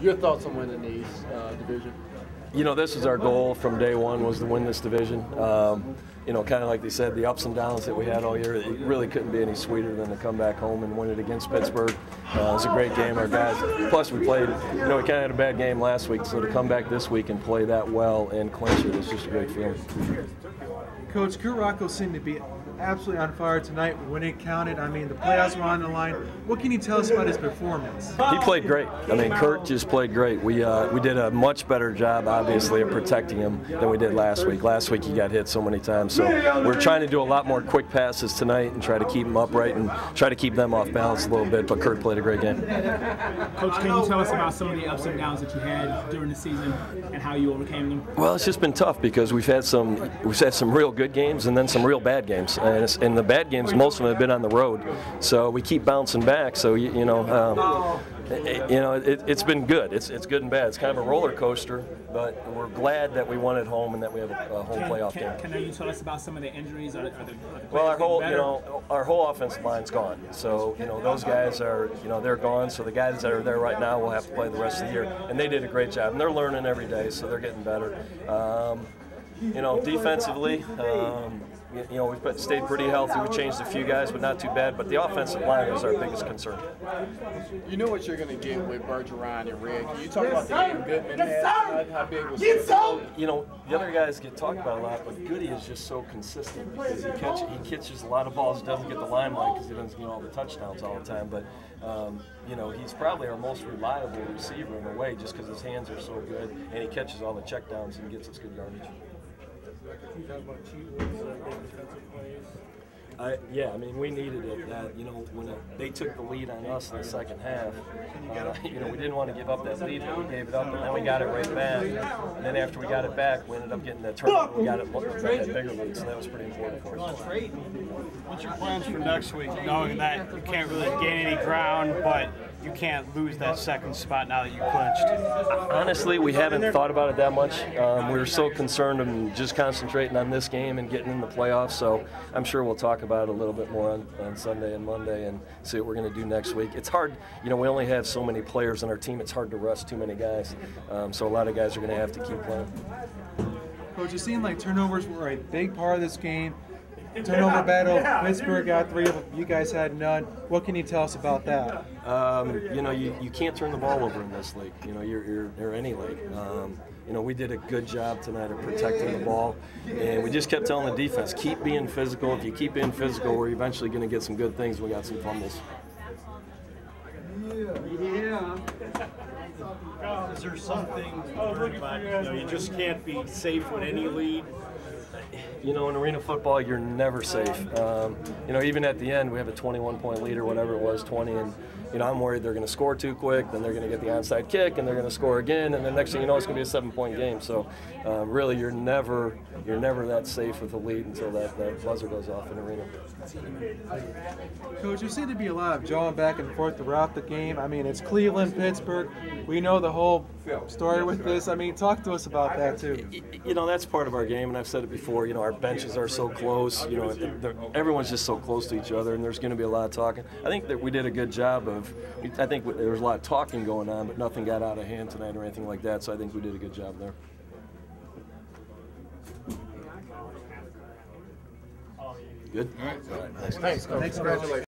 Your thoughts on winning the East division? You know, this is our goal from day one, was to win this division. You know, kind of like they said, the ups and downs that we had all year, it really couldn't be any sweeter than to come back home and win it against Pittsburgh. It was a great game. Our guys, plus we played, you know, we kind of had a bad game last week, so to come back this week and play that well and clinch it is just a great feeling. Coach, Kurt Rocco seemed to be absolutely on fire tonight when it counted. I mean, the playoffs were on the line. What can you tell us about his performance? He played great. I mean, Kurt just played great. We did a much better job, obviously, of protecting him than we did last week. Last week he got hit so many times. So we're trying to do a lot more quick passes tonight and try to keep him upright and try to keep them off balance a little bit. But Kurt played a great game. Coach, can you tell us about some of the ups and downs that you had during the season and how you overcame them? Well, it's just been tough because we've had some real good games and then some real bad games. And the bad games, most of them have been on the road. So we keep bouncing back. So it's been good. It's good and bad. It's kind of a roller coaster, but we're glad that we won at home and that we have a home playoff game. Can you tell us about some of the injuries? Are the well, our whole offensive line's gone. So those guys are they're gone. So the guys that are there right now will have to play the rest of the year, and they did a great job. And they're learning every day, so they're getting better. Defensively. We've stayed pretty healthy. We changed a few guys, but not too bad. But the offensive line is our biggest concern. You know what you're going to get with Bergeron and Red. Can you talk about the game Goodman had? How big was it? The other guys get talked about a lot, but Goody is just so consistent because he catches a lot of balls. He doesn't get the limelight because he doesn't get all the touchdowns all the time. But he's probably our most reliable receiver in a way, just because his hands are so good and he catches all the checkdowns and gets us good yardage. Yeah, I mean, we needed it. When they took the lead on us in the second half, we didn't want to give up that lead, but we gave it up, and then we got it right back. And then after we got it back, we ended up getting that turnover. We got that bigger lead, so that was pretty important for us. What's your plans for next week, knowing that you can't really gain any ground, but you can't lose that second spot now that you clinched? Honestly, we haven't thought about it that much. We were so concerned and just concentrating on this game and getting in the playoffs, so I'm sure we'll talk about it a little bit more on Sunday and Monday and see what we're going to do next week. It's hard, we only have so many players on our team. It's hard to rest too many guys, so a lot of guys are going to have to keep playing. Coach, it seemed like turnovers were a big part of this game. Turnover battle, Pittsburgh got 3 of them, you guys had none. What can you tell us about that? You can't turn the ball over in this league, or any league. We did a good job tonight of protecting the ball, and we just kept telling the defense, keep being physical. If you keep being physical, we're eventually going to get some good things. We got some fumbles. Yeah. Is there something about, you just can't be safe with any lead? In arena football, you're never safe. Even at the end, we have a 21-point lead or whatever it was, 20, and I'm worried they're going to score too quick, then they're going to get the onside kick, and they're going to score again, and then next thing you know, it's going to be a 7-point game. So, really, you're never that safe with the lead until that buzzer goes off in arena. Coach, there seemed to be a lot of jawing back and forth throughout the game. I mean, it's Cleveland, Pittsburgh. We know the whole story with this. I mean, talk to us about that too. That's part of our game, and I've said it before. Our benches are so close. Everyone's just so close to each other, and there's going to be a lot of talking. I think that we did a good job of. I think there was a lot of talking going on, but nothing got out of hand tonight or anything like that. So I think we did a good job there. Good. All right. Thanks. Congratulations.